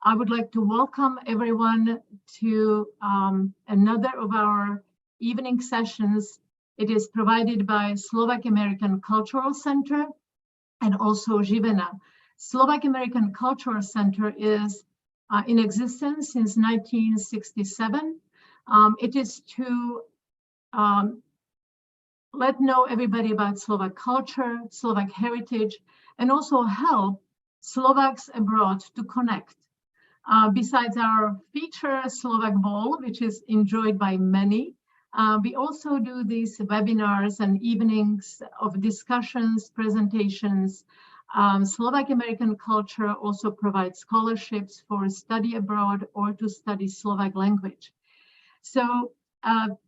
I would like to welcome everyone to another of our evening sessions. It is provided by Slovak-American Cultural Center and also Zivena. Slovak-American Cultural Center is in existence since 1967. It is to let know everybody about Slovak culture, Slovak heritage, and also help Slovaks abroad to connect. Besides our feature Slovak Ball, which is enjoyed by many, we also do these webinars and evenings of discussions, presentations. Slovak-American culture also provides scholarships for study abroad or to study Slovak language. So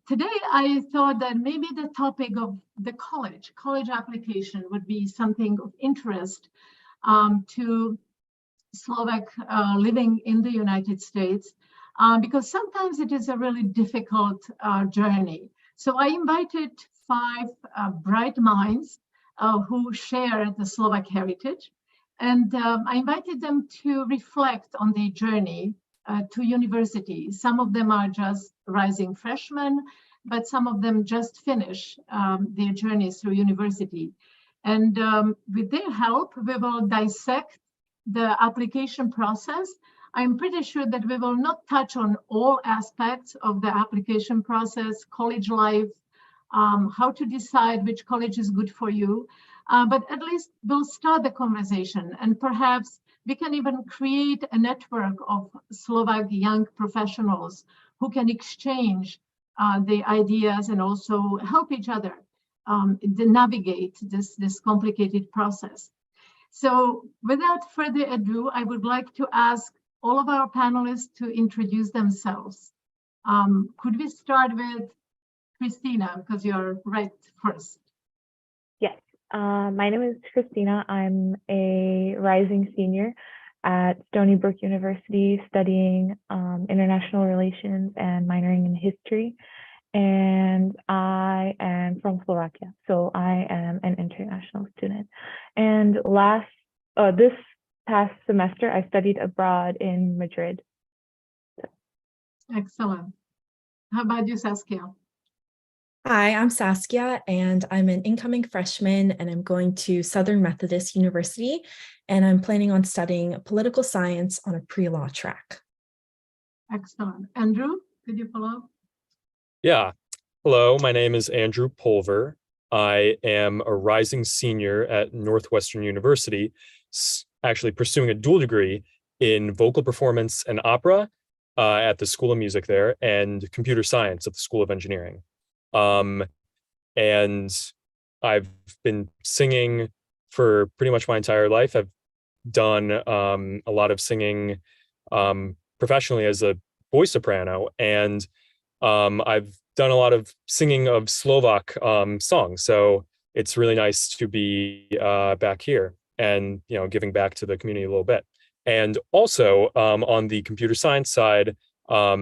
today I thought that maybe the topic of the college application would be something of interest to Slovak living in the United States, because sometimes it is a really difficult journey. So I invited 5 bright minds who share the Slovak heritage, and I invited them to reflect on the journey to university. Some of them are just rising freshmen, but some of them just finish their journeys through university. And with their help, we will dissect the application process. I'm pretty sure that we will not touch on all aspects of the application process, college life, how to decide which college is good for you, but at least we'll start the conversation, and perhaps we can even create a network of Slovak young professionals who can exchange the ideas and also help each other navigate this complicated process. So without further ado, I would like to ask all of our panelists to introduce themselves. Could we start with Christina, because you're right first? Yes, my name is Christina. I'm a rising senior at Stony Brook University studying international relations and minoring in history. And I am from Slovakia, so I am an international student. And this past semester, I studied abroad in Madrid. Excellent. How about you, Saskia? Hi, I'm Saskia, and I'm an incoming freshman, and I'm going to Southern Methodist University, and I'm planning on studying political science on a pre-law track. Excellent. Andrew, could you follow? Yeah. Hello, my name is Andrew Pulver. I am a rising senior at Northwestern University, actually pursuing a dual degree in vocal performance and opera at the School of Music there, and computer science at the School of Engineering. And I've been singing for pretty much my entire life. I've done a lot of singing professionally as a voice soprano, and I've done a lot of singing of Slovak songs. So it's really nice to be back here and, giving back to the community a little bit. And also on the computer science side, I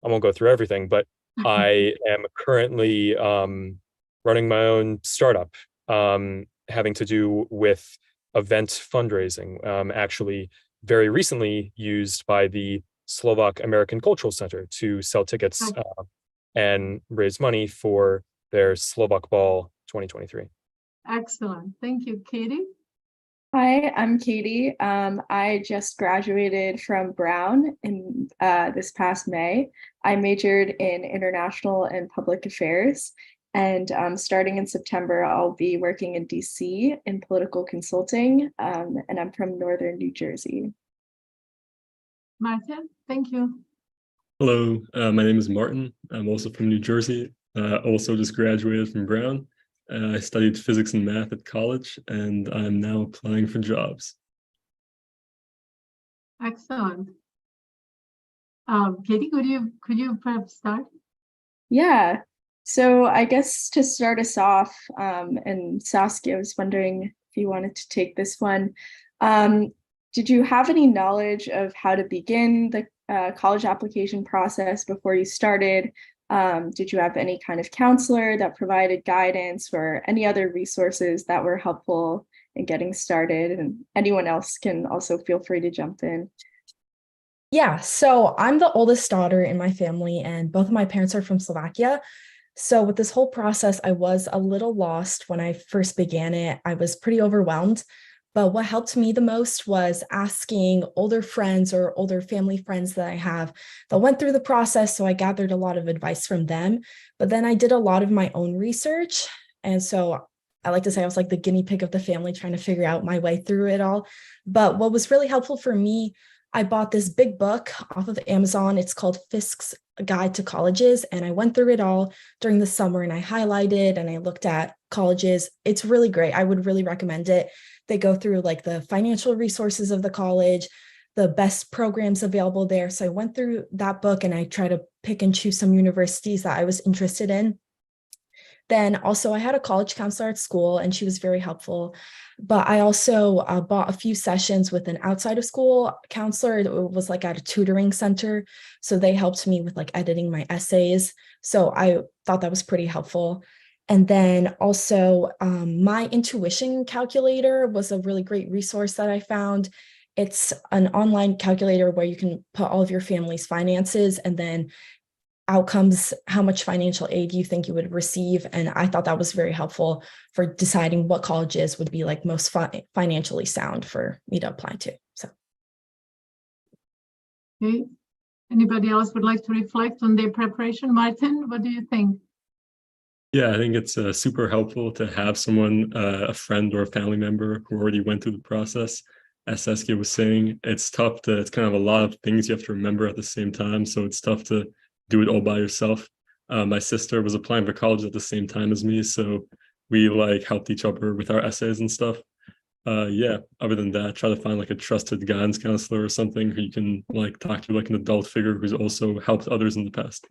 won't go through everything, but I am currently running my own startup having to do with event fundraising, actually very recently used by the Slovak-American Cultural Center to sell tickets and raise money for their Slovak Ball 2023. Excellent. Thank you. Katie? Hi, I'm Katie. I just graduated from Brown in this past May. I majored in international and public affairs, and starting in September, I'll be working in DC in political consulting, and I'm from Northern New Jersey. Martin, thank you. Hello, my name is Martin. I'm also from New Jersey. Also just graduated from Brown. I studied physics and math at college, and I'm now applying for jobs. Excellent. Katie, could you perhaps start? Yeah. So I guess to start us off, and Saskia, I was wondering if you wanted to take this one. Did you have any knowledge of how to begin the college application process before you started? Did you have any kind of counselor that provided guidance or any other resources that were helpful in getting started? And anyone else can also feel free to jump in. Yeah, so I'm the oldest daughter in my family, and both of my parents are from Slovakia. So with this whole process, I was a little lost when I first began it. I was pretty overwhelmed. But what helped me the most was asking older friends or older family friends that I have that went through the process. So I gathered a lot of advice from them. But then I did a lot of my own research. And so I like to say I was like the guinea pig of the family trying to figure out my way through it all. But what was really helpful for me, I bought this big book off of Amazon. It's called Fisk's Guide to Colleges. And I went through it all during the summer and I highlighted and I looked at colleges. It's really great. I would really recommend it. They go through like the financial resources of the college, the best programs available there. So I went through that book and I try to pick and choose some universities that I was interested in. Then also I had a college counselor at school and she was very helpful. But I also bought a few sessions with an outside of school counselor. It was like at a tutoring center. So they helped me with like editing my essays. So I thought that was pretty helpful. And then also my intuition calculator was a really great resource that I found. It's an online calculator where you can put all of your family's finances and then outcomes, how much financial aid you think you would receive. And I thought that was very helpful for deciding what colleges would be like most financially sound for me to apply to. So. Okay. Anybody else would like to reflect on their preparation? Martin, what do you think? Yeah, I think it's super helpful to have someone, a friend or a family member who already went through the process. As Saskia was saying, it's kind of a lot of things you have to remember at the same time. So it's tough to do it all by yourself. My sister was applying for college at the same time as me. So we like helped each other with our essays and stuff. Yeah, other than that, try to find like a trusted guidance counselor or something who you can like talk to, like an adult figure who's also helped others in the past.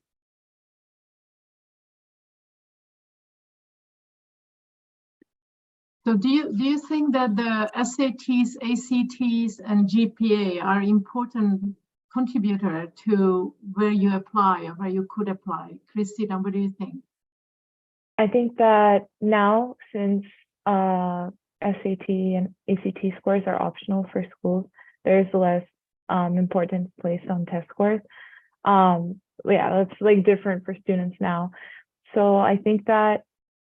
So do you think that the SATs, ACTs, and GPA are important contributor to where you apply or where you could apply? Christina, what do you think? I think that now, since SAT and ACT scores are optional for schools, there's less importance placed on test scores. Yeah, that's like different for students now. So I think that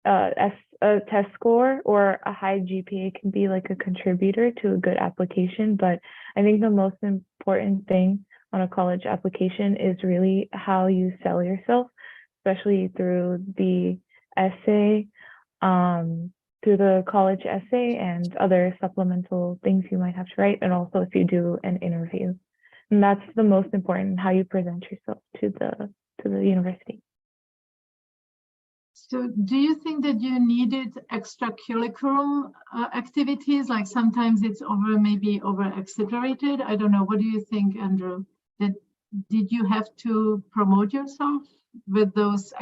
a test score or a high GPA can be like a contributor to a good application, but I think the most important thing on a college application is really how you sell yourself, especially through the essay, through the college essay and other supplemental things you might have to write, and also if you do an interview. And that's the most important, how you present yourself to the university. So do you think that you needed extracurricular activities? Like sometimes it's maybe over exaggerated. I don't know. What do you think, Andrew? Did you have to promote yourself with those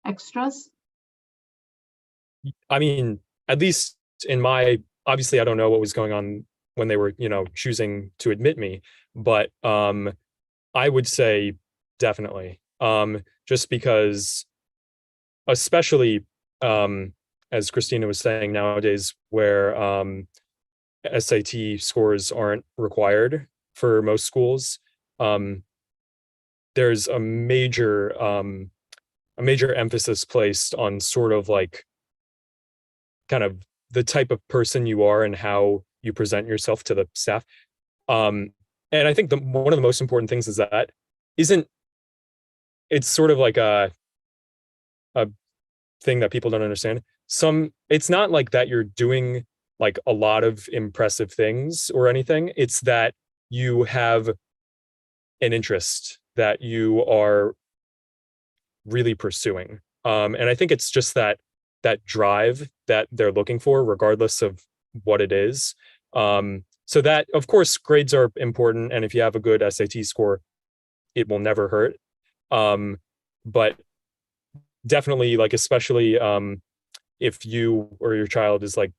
extras? I mean, at least obviously I don't know what was going on when they were, choosing to admit me, but I would say definitely. Just because especially as Christina was saying, nowadays where SAT scores aren't required for most schools, there's a major emphasis placed on sort of like kind of the type of person you are and how you present yourself to the staff. And I think one of the most important things is that it's sort of like a thing that people don't understand. It's not like that you're doing like a lot of impressive things or anything. It's that you have an interest that you are really pursuing. And I think it's just that drive that they're looking for, regardless of what it is. So that, of course, grades are important. And if you have a good SAT score, it will never hurt. But definitely, like, especially if you or your child is like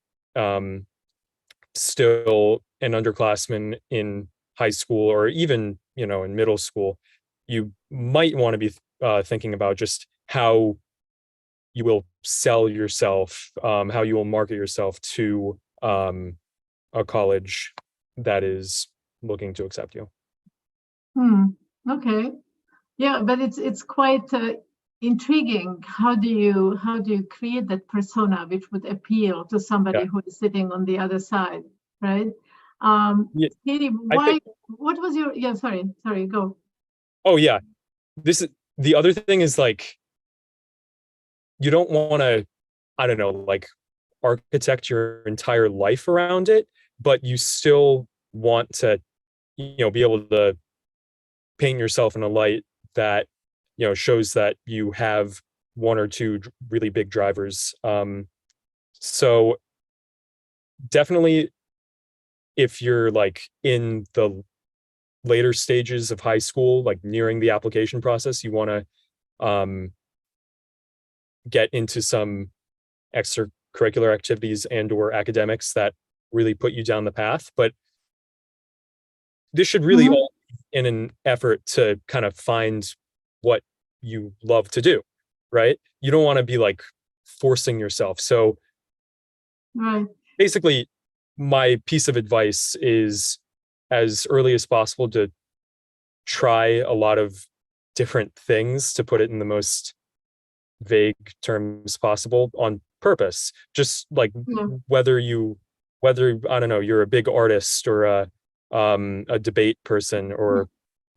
still an underclassman in high school or even, in middle school, you might want to be thinking about just how you will sell yourself, how you will market yourself to a college that is looking to accept you. Okay. Yeah, but it's quite intriguing. How do you create that persona which would appeal to somebody Yeah. who is sitting on the other side, right? Yeah, Katie, I why? think. What was your? Yeah, sorry, go. Oh yeah, this is the other thing is like you don't want to, I don't know, like architect your entire life around it, but you still want to, be able to paint yourself in a light that, shows that you have one or two really big drivers. So definitely if you're like in the later stages of high school, like nearing the application process, you want to get into some extracurricular activities and or academics that really put you down the path. But this should really Mhm. all be in an effort to kind of find what you love to do, right? You don't want to be like forcing yourself. So Right. basically, my piece of advice is as early as possible to try a lot of different things, to put it in the most vague terms possible, on purpose. Just like Yeah. whether I don't know, you're a big artist or a debate person or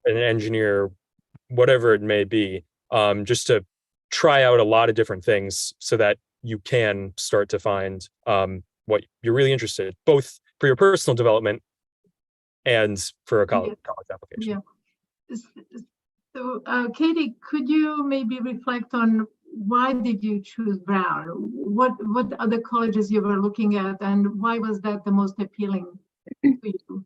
an engineer, whatever it may be, just to try out a lot of different things so that you can start to find what you're really interested in, both for your personal development and for a college application. Yeah. So, Katie, could you maybe reflect on why did you choose Brown? What other colleges you were looking at, and why was that the most appealing to you?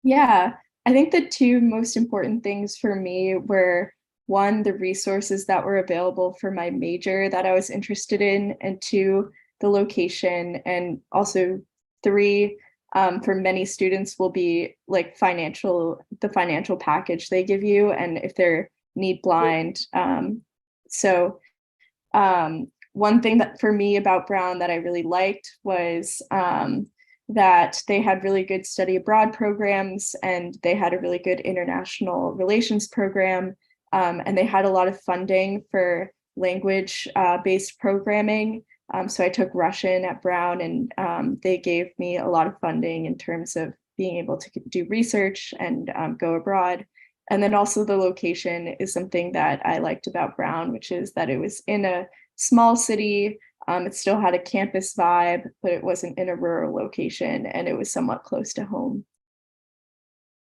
Yeah, I think the two most important things for me were one, the resources that were available for my major that I was interested in, and two, the location, and also three, for many students will be like the financial package they give you, and if they're need blind. So one thing that for me about Brown that I really liked was that they had really good study abroad programs, and they had a really good international relations program, and they had a lot of funding for language based programming. So I took Russian at Brown, and they gave me a lot of funding in terms of being able to do research and go abroad. And then also the location is something that I liked about Brown, which is that it was in a small city. It still had a campus vibe, but it wasn't in a rural location, and it was somewhat close to home.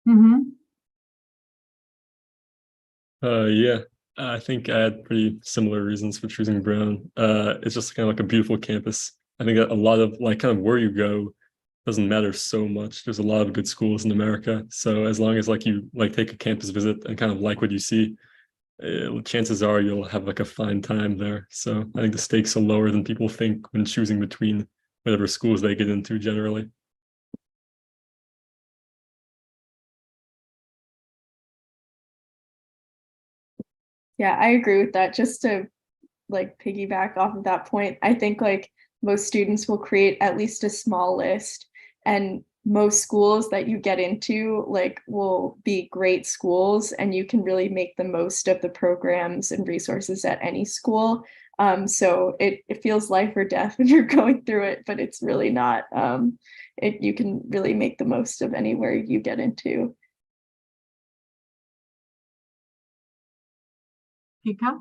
Mm-hmm. Yeah, I think I had pretty similar reasons for choosing Brown. It's just kind of like a beautiful campus. I think a lot of like kind of where you go doesn't matter so much. There's a lot of good schools in America. So as long as like you like take a campus visit and kind of like what you see, chances are you'll have like a fine time there. So I think the stakes are lower than people think when choosing between whatever schools they get into generally. Yeah, I agree with that. Just to like piggyback off of that point, I think like most students will create at least a small list, and most schools that you get into like will be great schools, and you can really make the most of the programs and resources at any school. So it feels life or death when you're going through it, but it's really not. You can really make the most of anywhere you get into. Pika?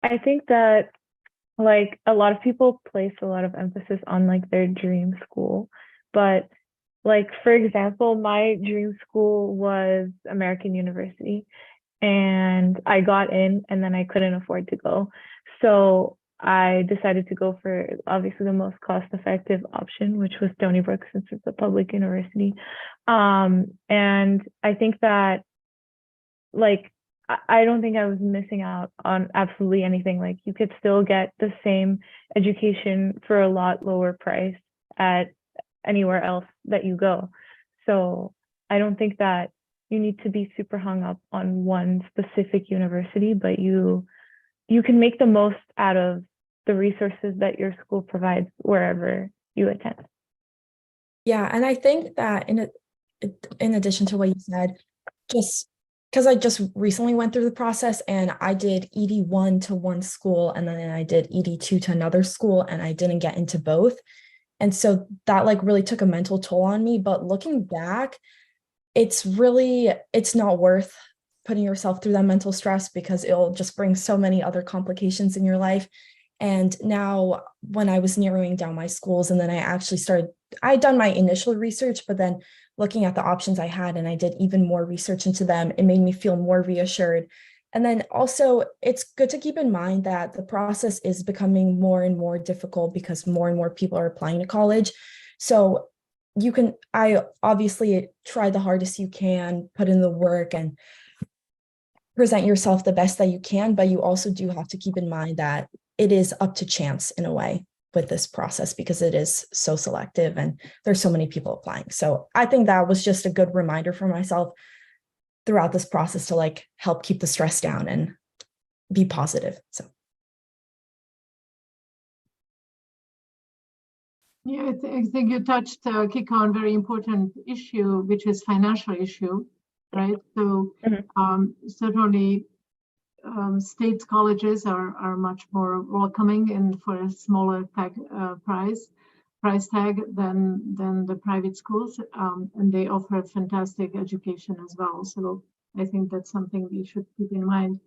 I think that like a lot of people place a lot of emphasis on like their dream school, but like for example, my dream school was American University, and I got in and then I couldn't afford to go. So I decided to go for obviously the most cost effective option, which was Stony Brook, since it's a public university. And I think that like I don't think I was missing out on absolutely anything. Like you could still get the same education for a lot lower price at anywhere else that you go. So I don't think that you need to be super hung up on one specific university, but you can make the most out of the resources that your school provides wherever you attend. Yeah, and I think that in addition to what you said, just because I just recently went through the process and I did ED1 to one school and then I did ED2 to another school and I didn't get into both. And so that like really took a mental toll on me. But looking back, it's not worth putting yourself through that mental stress because it'll just bring so many other complications in your life. And now when I was narrowing down my schools and then I had done my initial research, but then looking at the options I had and I did even more research into them, it made me feel more reassured. And then also it's good to keep in mind that the process is becoming more and more difficult because more and more people are applying to college. So I obviously try the hardest you can, put in the work and present yourself the best that you can, but you also do have to keep in mind that it is up to chance in a way with this process because it is so selective and there's so many people applying. So I think that was just a good reminder for myself throughout this process to like help keep the stress down and be positive. So. Yeah, I think you touched, Kika, on a very important issue, which is financial issue, right? So certainly state colleges are much more welcoming and for a smaller price tag than the private schools, and they offer fantastic education as well. So I think that's something we should keep in mind.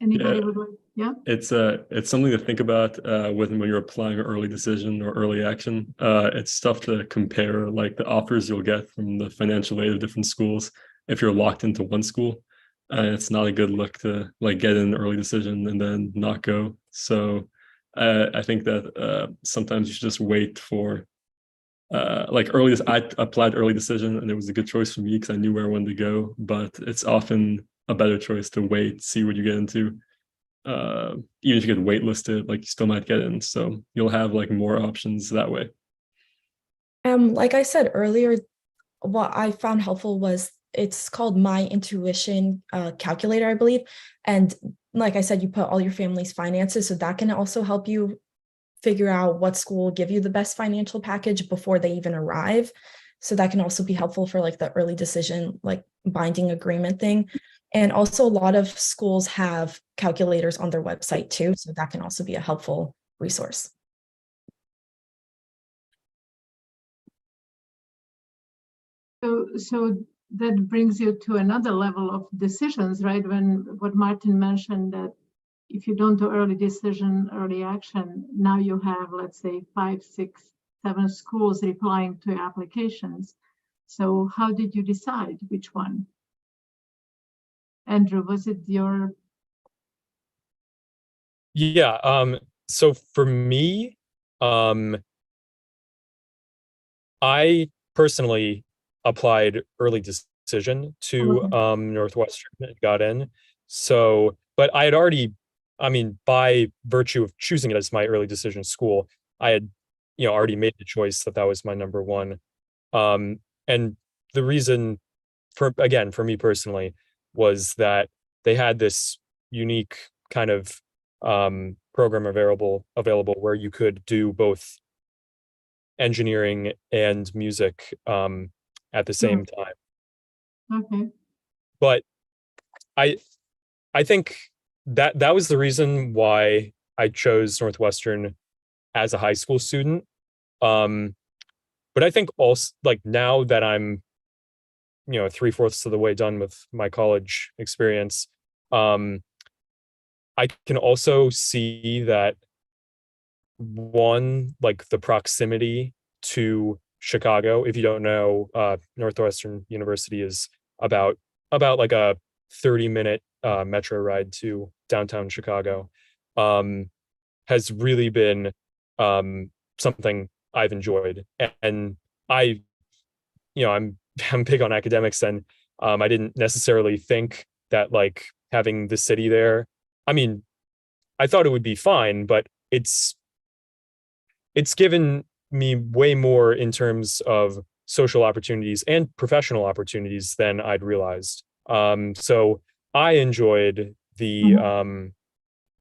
Anybody would like? Yeah. It's something to think about when you're applying early decision or early action. It's tough to compare like the offers you'll get from the financial aid of different schools if you're locked into one school. It's not a good look to like get an early decision and then not go. So I think that sometimes you should just wait for like I applied early decision and it was a good choice for me because I knew where I wanted to go, but it's often a better choice to wait, see what you get into. Even if you get waitlisted, like you still might get in. So you'll have like more options that way. Like I said earlier, what I found helpful was it's called My Intuition Calculator, I believe. And like I said, you put all your family's finances, so that can also help you figure out what school will give you the best financial package before they even arrive. So that can also be helpful for like the early decision, like binding agreement thing. And also a lot of schools have calculators on their website too. So that can also be a helpful resource. So that brings you to another level of decisions, right? When what Martin mentioned, that if you don't do early decision, early action, now you have, let's say, 5, 6, 7 schools replying to your applications. So how did you decide which one? Andrew, was it your? Yeah. So for me, I personally applied early decision to Northwestern and got in. So, but I had already, by virtue of choosing it as my early decision school, I had, already made the choice that was my number one. And the reason for me personally was that they had this unique kind of program available where you could do both engineering and music at the same time. Okay. But I think that was the reason why I chose Northwestern as a high school student. But I think also like now that I'm 3/4 of the way done with my college experience, I can also see that one, like the proximity to Chicago. If you don't know, Northwestern University is about like a 30-minute metro ride to downtown Chicago. Has really been something I've enjoyed, and I'm big on academics, and I didn't necessarily think that like having the city there. I thought it would be fine, but it's given me way more in terms of social opportunities and professional opportunities than I'd realized. So I enjoyed the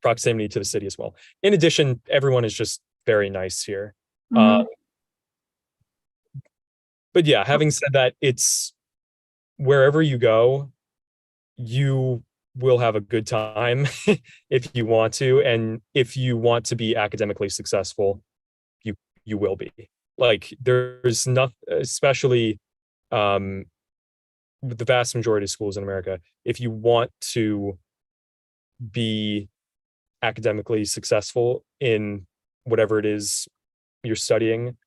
proximity to the city as well. In addition, everyone is just very nice here. But yeah, having said that, it's wherever you go, you will have a good time if you want to, and if you want to be academically successful, you will be. Like there's nothing, especially the vast majority of schools in America, if you want to be academically successful in whatever it is you're studying,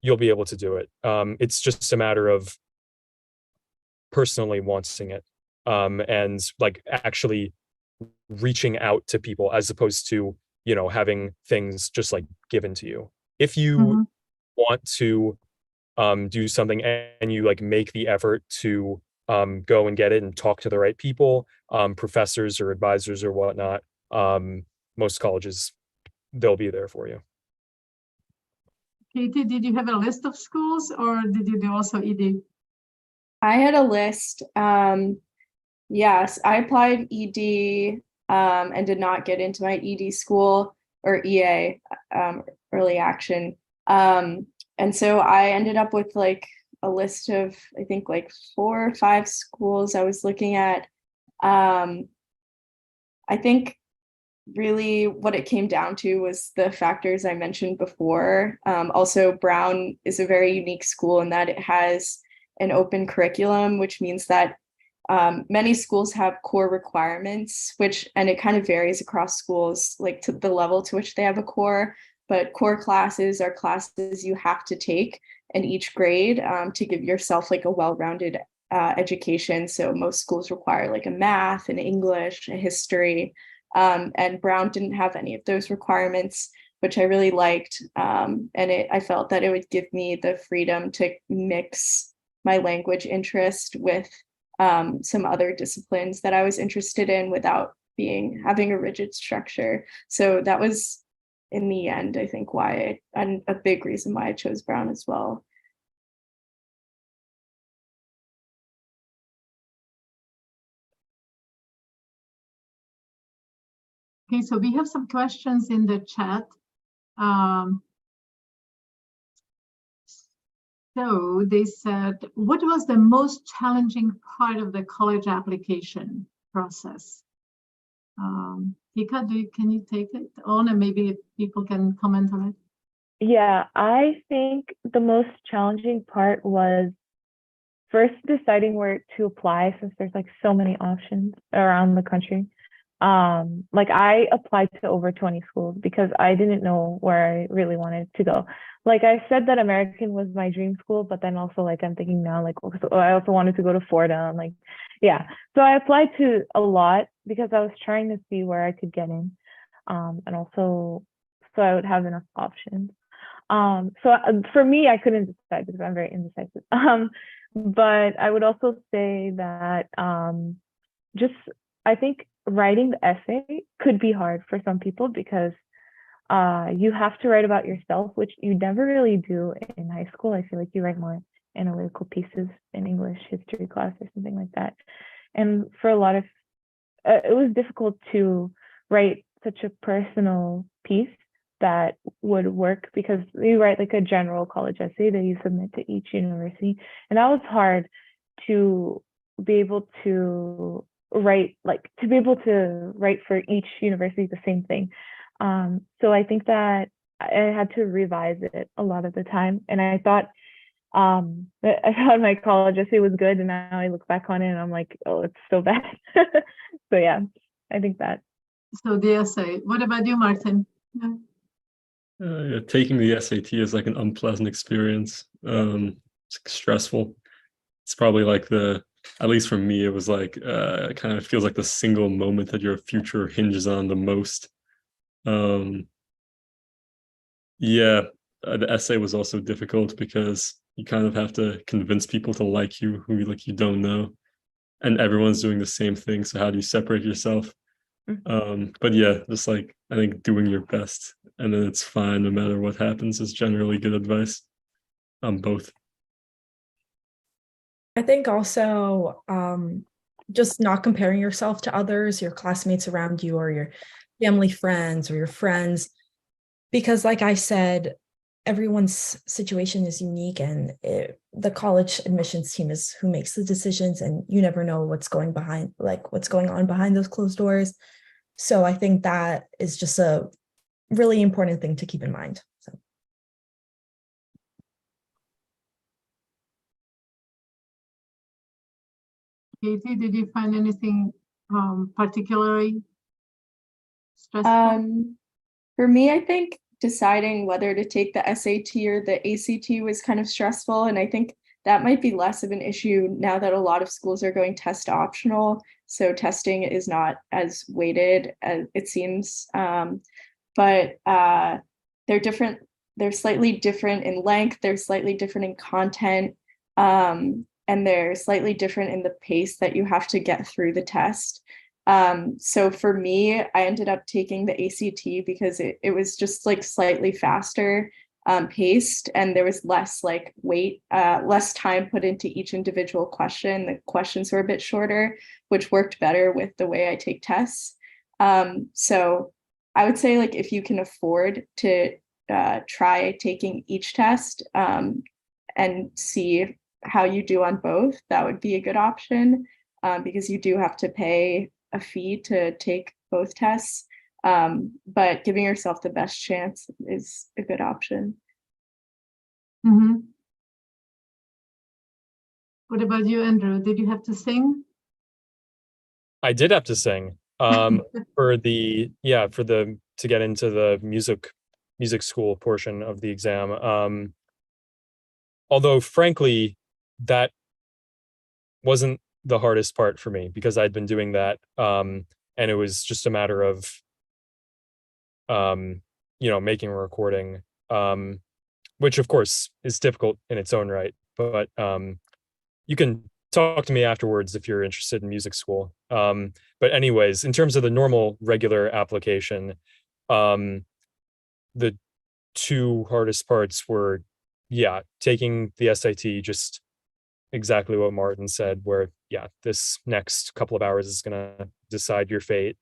you'll be able to do it. It's just a matter of personally wanting it, and like actually reaching out to people as opposed to, having things just like given to you. If you want to do something and you like make the effort to go and get it and talk to the right people, professors or advisors or whatnot, most colleges, they'll be there for you. Katie, did you have a list of schools or did you do also ED? I had a list. Yes, I applied ED and did not get into my ED school, or EA, early action. And so I ended up with like a list of, I think, like 4 or 5 schools I was looking at. I think really what it came down to was the factors I mentioned before. Also, Brown is a very unique school in that it has an open curriculum, which means that many schools have core requirements, and it kind of varies across schools, like to the level to which they have a core, but core classes are classes you have to take in each grade to give yourself like a well-rounded education. So most schools require like a math, an English, a history, and Brown didn't have any of those requirements, which I really liked. And I felt that it would give me the freedom to mix my language interest with some other disciplines that I was interested in without having a rigid structure. So that was, in the end, I think and a big reason why I chose Brown as well. Okay, so we have some questions in the chat. So they said, what was the most challenging part of the college application process? Hika, can you take it on, and maybe people can comment on it? Yeah, I think the most challenging part was first deciding where to apply, since there's like so many options around the country. Like I applied to over 20 schools because I didn't know where I really wanted to go. Like I said that American was my dream school, but then also like I'm thinking now, like I also wanted to go to Fordham, like yeah. So I applied to a lot because I was trying to see where I could get in, and also so I would have enough options. So for me, I couldn't decide because I'm very indecisive. But I would also say that just I think writing the essay could be hard for some people because you have to write about yourself, which you never really do in high school. I feel like you write more analytical pieces in English history class or something like that. And for a lot of, it was difficult to write such a personal piece that would work because you write like a general college essay that you submit to each university. And that was hard to be able to write, for each university the same thing. So I think that I had to revise it a lot of the time. And I thought my college essay was good, and now I look back on it and I'm like, oh, it's so bad. So yeah, I think that. So the essay. What about you, Martin? Yeah, taking the SAT is like an unpleasant experience. It's stressful. It's probably like at least for me, it was like kind of feels like the single moment that your future hinges on the most. Yeah, the essay was also difficult because you kind of have to convince people to like you who like you don't know, and everyone's doing the same thing. So how do you separate yourself? But yeah, just like I think doing your best, and then it's fine no matter what happens is generally good advice on both. I think also just not comparing yourself to others, your classmates around you, or your family friends or your friends, because like I said, everyone's situation is unique, and the college admissions team is who makes the decisions, and you never know what's going on behind those closed doors. So I think that is just a really important thing to keep in mind. So. Katie, did you find anything particularly stressful? For me, I think deciding whether to take the SAT or the ACT was kind of stressful. And I think that might be less of an issue now that a lot of schools are going test optional. So testing is not as weighted as it seems. But they're different. They're slightly different in length. They're slightly different in content. And they're slightly different in the pace that you have to get through the test. So for me, I ended up taking the ACT because it was just like slightly faster paced, and there was less like less time put into each individual question. The questions were a bit shorter, which worked better with the way I take tests. So I would say, like, if you can afford to try taking each test and see how you do on both, that would be a good option, because you do have to pay a fee to take both tests, but giving yourself the best chance is a good option. Mm-hmm. What about you, Andrew? Did you have to sing? I did have to sing to get into the music school portion of the exam. Although frankly, that wasn't the hardest part for me, because I'd been doing that, and it was just a matter of making a recording, which of course is difficult in its own right, but you can talk to me afterwards if you're interested in music school. But anyways, in terms of the normal regular application, the two hardest parts were taking the SAT, just exactly what Martin said, where this next couple of hours is going to decide your fate.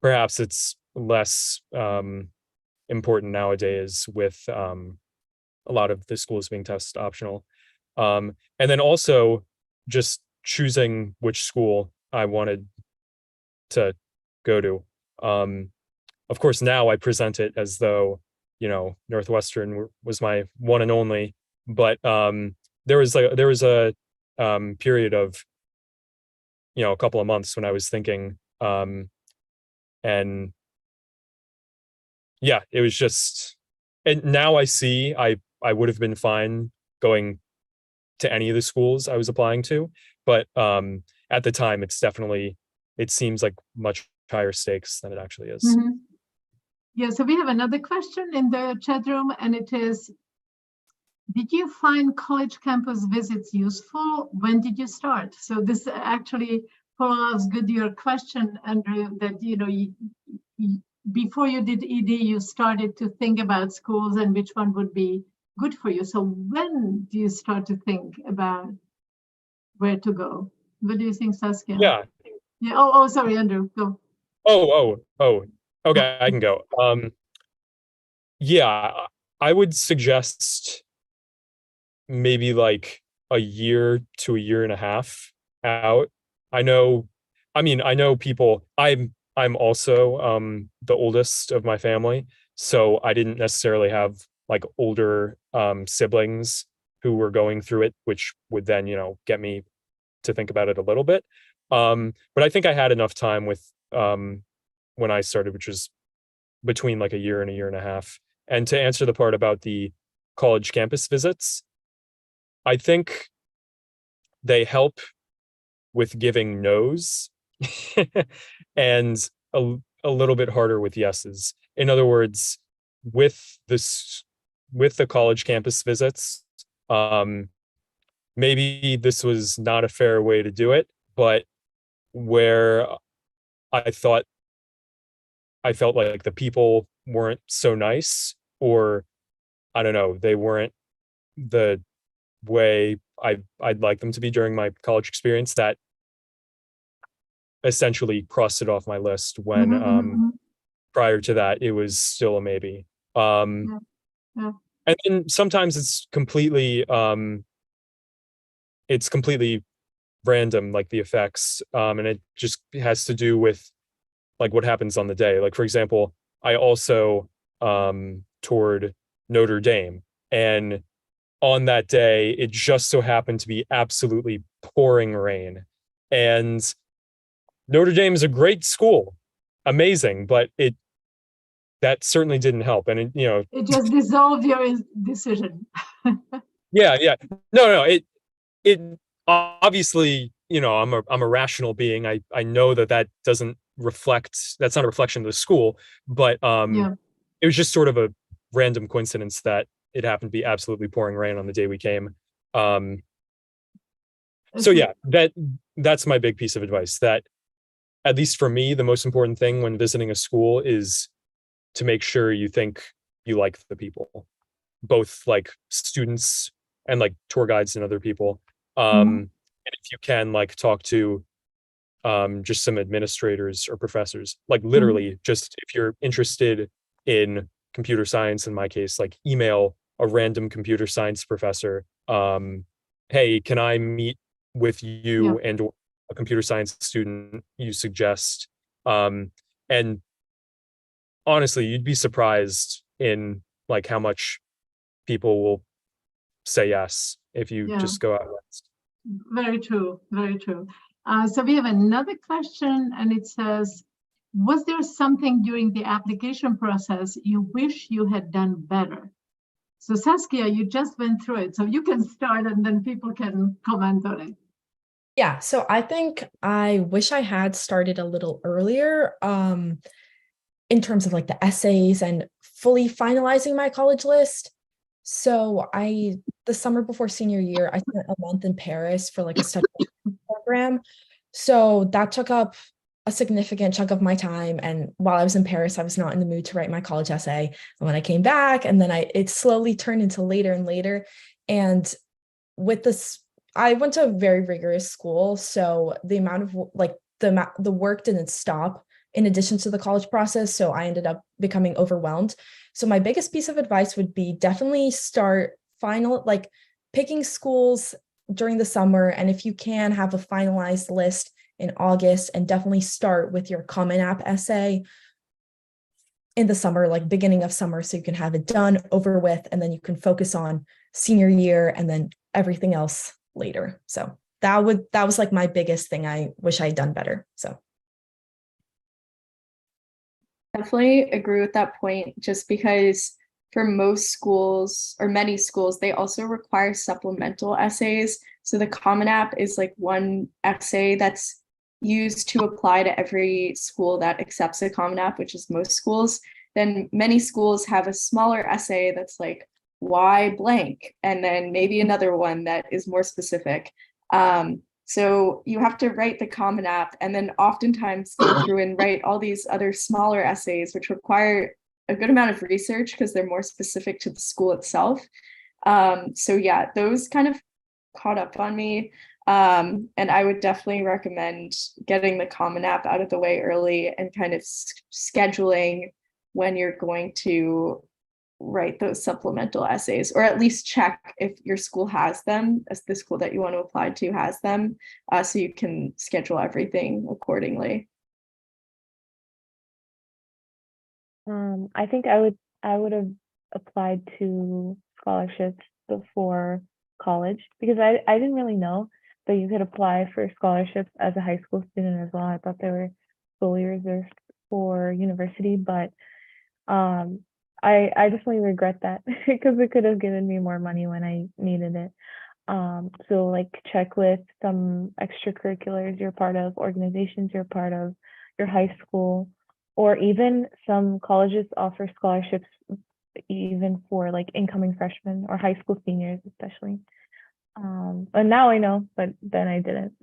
Perhaps it's less important nowadays with a lot of the schools being test optional, and then also just choosing which school I wanted to go to. Of course, now I present it as though Northwestern was my one and only, but there was a period of a couple of months when I was thinking, and it was just, and now I see I would have been fine going to any of the schools I was applying to, but at the time it seems like much higher stakes than it actually is. Mm-hmm. Yeah, so we have another question in the chat room, and it is, did you find college campus visits useful? When did you start? So this actually follows good your question, Andrew, that before you did ED, you started to think about schools and which one would be good for you. So when do you start to think about where to go? What do you think, Saskia? Yeah. Oh, sorry, Andrew, go. Oh. Okay, I can go. I would suggest maybe like a year to a year and a half out. I know people. I'm also the oldest of my family, so I didn't necessarily have like older siblings who were going through it, which would then get me to think about it a little bit. But I think I had enough time with when I started, which was between like a year and a half. And to answer the part about the college campus visits, I think they help with giving no's and a little bit harder with yeses. In other words, with the college campus visits, maybe this was not a fair way to do it, but where I felt like the people weren't so nice, or I don't know, they weren't the way I'd like them to be during my college experience, that essentially crossed it off my list when prior to that it was still a maybe. Yeah. And then sometimes it's completely random, like the effects, and it just has to do with like what happens on the day. Like, for example, I also toured Notre Dame, and on that day it just so happened to be absolutely pouring rain, and Notre Dame is a great school, amazing, but that certainly didn't help. And it just dissolved your decision. yeah, no, it obviously, I'm a rational being. I know that doesn't reflect, that's not a reflection of the school, but it was just sort of a random coincidence that it happened to be absolutely pouring rain on the day we came. So yeah, that's my big piece of advice, that at least for me, the most important thing when visiting a school is to make sure you think you like the people, both like students and like tour guides and other people. And if you can, like, talk to just some administrators or professors, like literally just if you're interested in computer science, in my case, like email a random computer science professor. Hey, can I meet with you and a computer science student you suggest? And honestly, you'd be surprised in like how much people will say yes if you just go out west. Very true, very true. So we have another question, and it says, was there something during the application process you wish you had done better? So Saskia, you just went through it, so you can start and then people can comment on it. Yeah, so I think I wish I had started a little earlier in terms of like the essays and fully finalizing my college list. So the summer before senior year, I spent a month in Paris for like a study program. So that took up a significant chunk of my time. And while I was in Paris, I was not in the mood to write my college essay. And when I came back, and then it slowly turned into later and later. And with this, I went to a very rigorous school. So the amount of like the work didn't stop in addition to the college process. So I ended up becoming overwhelmed. So my biggest piece of advice would be definitely start picking schools during the summer. And if you can, have a finalized list in August, and definitely start with your Common App essay in the summer, like beginning of summer, so you can have it done, over with, and then you can focus on senior year and then everything else later. So that was like my biggest thing. I wish I had done better. So definitely agree with that point, just because for most schools, or many schools, they also require supplemental essays. So the Common App is like one essay that's used to apply to every school that accepts a Common App, which is most schools. Then many schools have a smaller essay that's like why blank, and then maybe another one that is more specific. So you have to write the Common App, and then oftentimes go through and write all these other smaller essays, which require a good amount of research because they're more specific to the school itself. So yeah, those kind of caught up on me. And I would definitely recommend getting the Common App out of the way early and kind of scheduling when you're going to write those supplemental essays, or at least check if your school has them, as the school that you want to apply to has them, so you can schedule everything accordingly. I think I would have applied to scholarships before college, because I didn't really know that you could apply for scholarships as a high school student as well. I thought they were solely reserved for university, but I definitely regret that because it could have given me more money when I needed it. So like check with some extracurriculars you're part of, organizations you're part of, your high school, or even some colleges offer scholarships even for like incoming freshmen or high school seniors especially. And now I know, but then I didn't.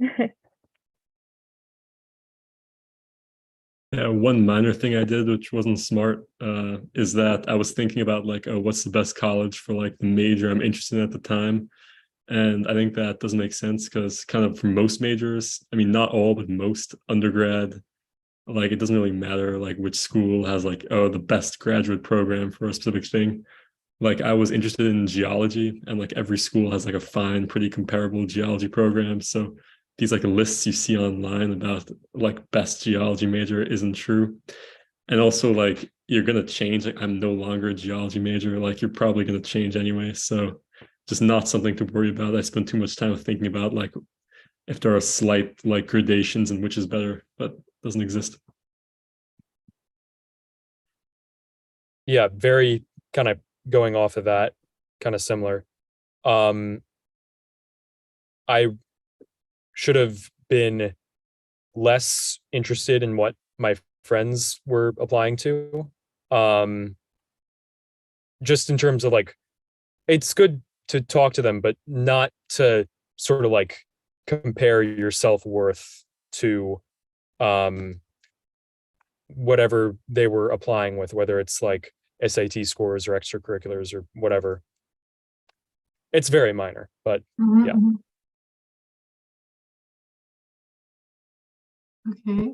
Yeah, one minor thing I did, which wasn't smart, is that I was thinking about like, oh, what's the best college for like the major I'm interested in at the time. And I think that doesn't make sense because kind of for most majors, I mean, not all, but most undergrad, like it doesn't really matter like which school has like, oh, the best graduate program for a specific thing. like I was interested in geology, and like every school has like a fine, pretty comparable geology program. So these like lists you see online about like best geology major isn't true. And also like you're gonna change. Like I'm no longer a geology major. Like you're probably gonna change anyway. So just not something to worry about. I spend too much time thinking about like if there are slight like gradations and which is better, but doesn't exist. Yeah, very kind of going off of that, kind of similar. I should have been less interested in what my friends were applying to. Just in terms of like, it's good to talk to them, but not to sort of like compare your self-worth to whatever they were applying with, whether it's like SAT scores or extracurriculars or whatever. It's very minor, but yeah. Okay.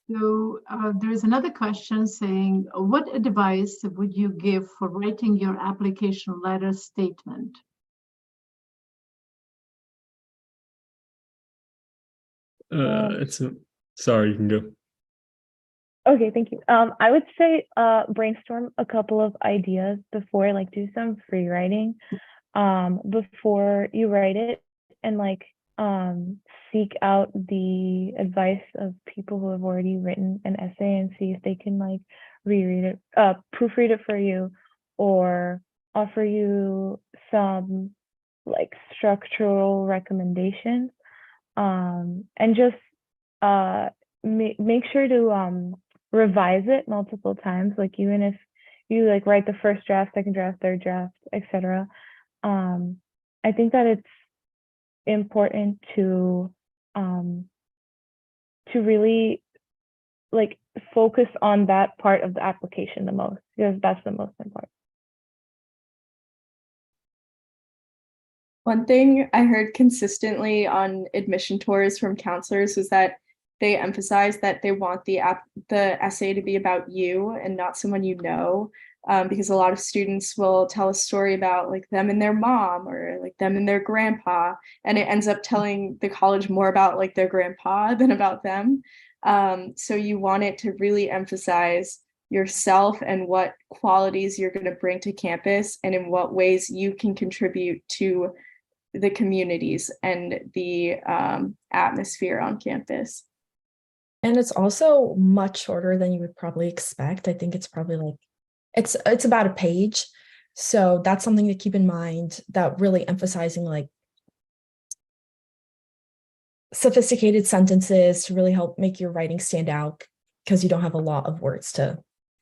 So there's another question saying, what advice would you give for writing your application letter statement? Sorry, you can go. Okay, thank you. I would say brainstorm a couple of ideas before, like do some free writing before you write it, and like seek out the advice of people who have already written an essay and see if they can like reread it, proofread it for you, or offer you some like structural recommendations, and just make sure to revise it multiple times, like even if you like write the first draft, second draft, third draft, etc. I think that it's important to really like focus on that part of the application the most, because that's the most important. One thing I heard consistently on admission tours from counselors was that they emphasize that they want the essay to be about you and not someone you know, because a lot of students will tell a story about like them and their mom or like them and their grandpa, and it ends up telling the college more about like their grandpa than about them. So you want it to really emphasize yourself and what qualities you're going to bring to campus and in what ways you can contribute to the communities and the atmosphere on campus. And it's also much shorter than you would probably expect. I think it's probably like, it's about a page. So that's something to keep in mind, that really emphasizing like sophisticated sentences to really help make your writing stand out, because you don't have a lot of words to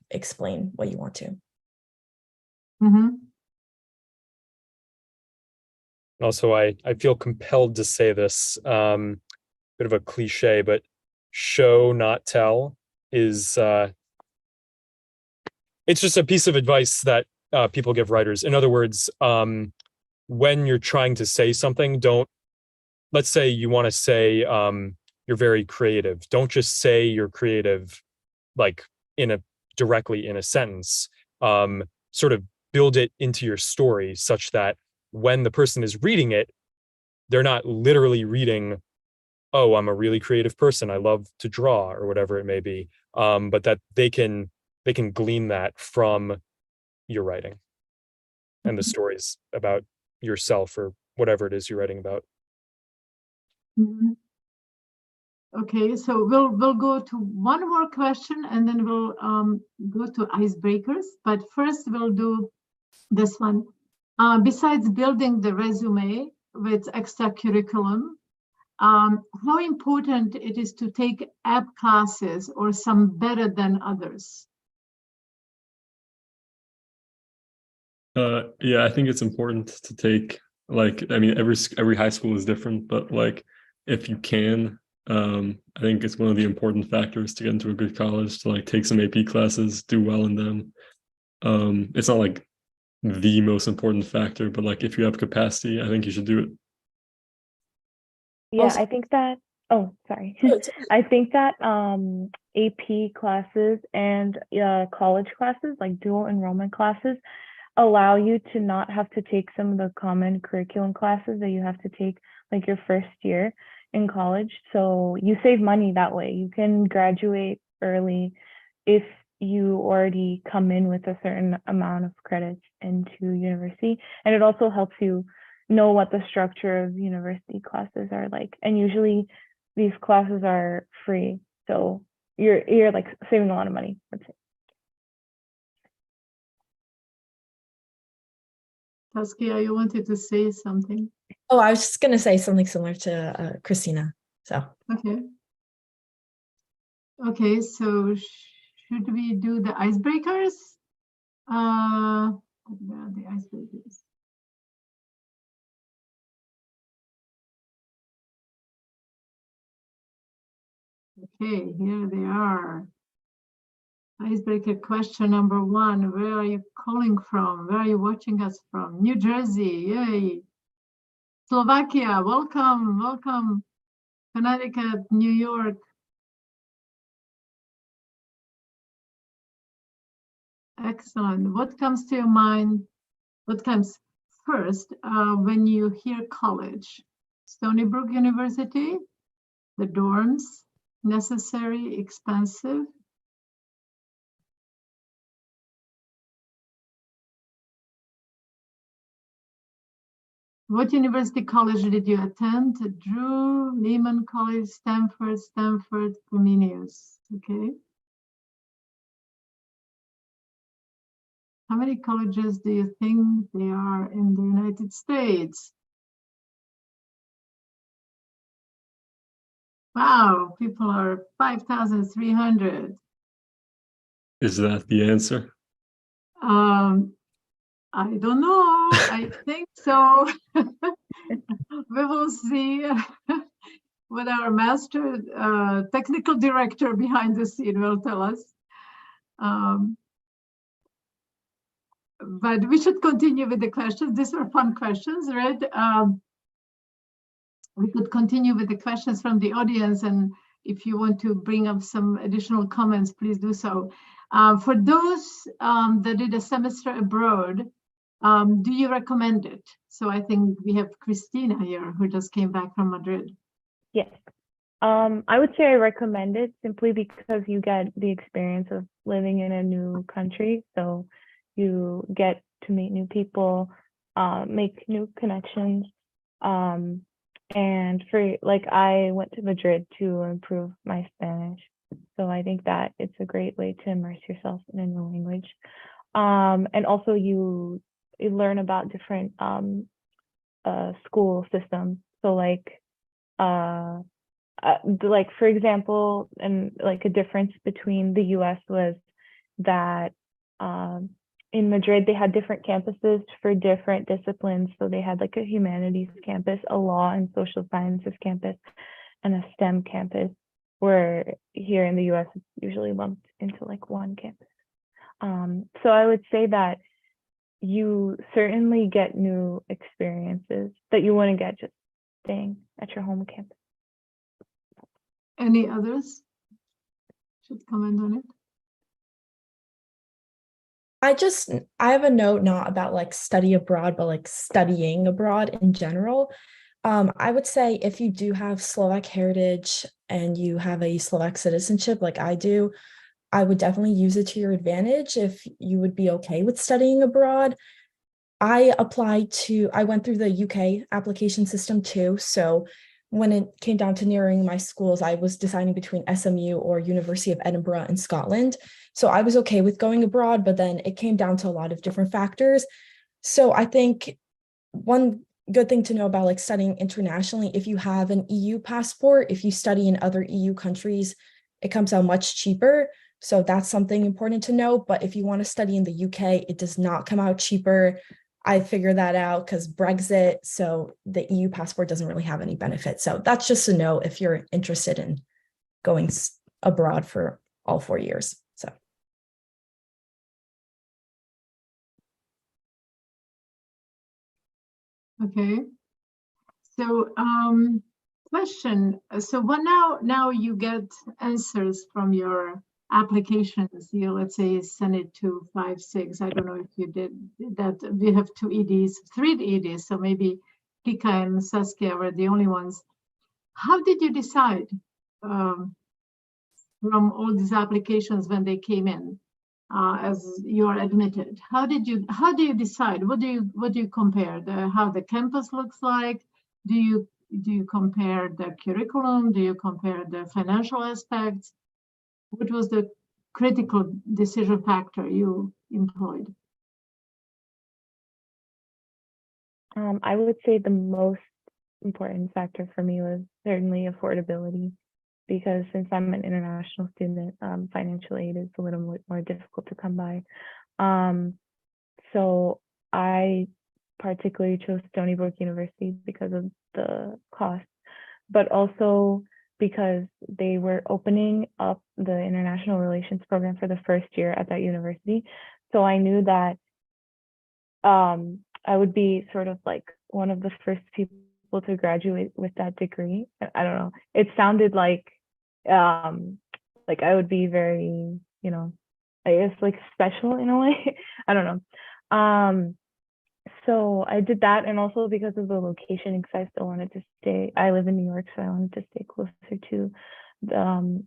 explain what you want to. Also, I feel compelled to say this, bit of a cliche, but show, not tell is, it's just a piece of advice that people give writers. In other words, when you're trying to say something, let's say you want to say you're very creative. Don't just say you're creative like directly in a sentence. Sort of build it into your story such that when the person is reading it, they're not literally reading, oh, I'm a really creative person, I love to draw, or whatever it may be, but that they can glean that from your writing and the stories about yourself or whatever it is you're writing about. Okay, so we'll go to one more question and then we'll go to icebreakers. But first we'll do this one. Besides building the resume with extra curriculum, how important it is to take app classes or some better than others? Yeah, I think it's important to take, like, I mean, every high school is different, but like if you can, I think it's one of the important factors to get into a good college, to like take some AP classes, do well in them. It's not like the most important factor, but like if you have capacity, I think you should do it. Yeah, also, I think that Oh, sorry. Oh, it's- I think that AP classes and college classes, like dual enrollment classes, allow you to not have to take some of the common curriculum classes that you have to take like your first year in college. So you save money that way. You can graduate early if you already come in with a certain amount of credits into university. And it also helps you know what the structure of university classes are like. And usually these classes are free. So you're like saving a lot of money, let's say. Saskia, you wanted to say something. Oh, I was just going to say something similar to Christina. So, Okay. Okay, so should we do the icebreakers? Where are the icebreakers? Okay, here they are. Icebreaker question number 1. Where are you calling from? Where are you watching us from? New Jersey, yay. Slovakia, welcome, welcome. Connecticut, New York. Excellent. What comes to your mind? What comes first when you hear college? Stony Brook University, the dorms, necessary, expensive. What university college did you attend? Drew, Lehman College, Stanford, Comenius. Okay. How many colleges do you think there are in the United States? Wow, people are 5,300. Is that the answer? I don't know. I think so. We will see what our master technical director behind the scene will tell us. But we should continue with the questions. These were fun questions, right? We could continue with the questions from the audience, and if you want to bring up some additional comments, please do so. For those that did a semester abroad, do you recommend it? So I think we have Christina here, who just came back from Madrid. Yes. I would say I recommend it simply because you get the experience of living in a new country. So you get to meet new people, make new connections. And for like, I went to Madrid to improve my Spanish. So I think that it's a great way to immerse yourself in a new language. And also you learn about different school systems. So like for example, and like a difference between the US was that in Madrid, they had different campuses for different disciplines. So they had like a humanities campus, a law and social sciences campus, and a STEM campus, where here in the US, it's usually lumped into like one campus. So I would say that you certainly get new experiences that you wouldn't get just staying at your home campus. Any others should comment on it? I have a note not about like study abroad, but like studying abroad in general. I would say if you do have Slovak heritage and you have a Slovak citizenship like I do, I would definitely use it to your advantage if you would be okay with studying abroad. I went through the UK application system too. So when it came down to narrowing my schools, I was deciding between SMU or University of Edinburgh in Scotland. So I was okay with going abroad, but then it came down to a lot of different factors. So I think one good thing to know about like studying internationally, if you have an EU passport, if you study in other EU countries, it comes out much cheaper. So that's something important to know. But if you want to study in the UK, it does not come out cheaper. I figured that out because Brexit, so the EU passport doesn't really have any benefit. So that's just a note if you're interested in going abroad for all 4 years. So. Okay. So question. So what now you get answers from your applications. You, let's say, send it to 5, 6. I don't know if you did that. We have 2 EDs, 3 EDs. So maybe Pika and Saskia were the only ones. How did you decide from all these applications when they came in? As you are admitted, how do you decide? What do you compare? How the campus looks like? Do you compare the curriculum? Do you compare the financial aspects? What was the critical decision factor you employed? I would say the most important factor for me was certainly affordability, because since I'm an international student, financial aid is a little bit more difficult to come by. So I particularly chose Stony Brook University because of the cost, but also because they were opening up the international relations program for the first year at that university. So I knew that I would be sort of like one of the first people to graduate with that degree. I don't know. It sounded like I would be very, I guess like special in a way. I don't know. So I did that, and also because of the location, because I still wanted to stay. I live in New York, so I wanted to stay closer to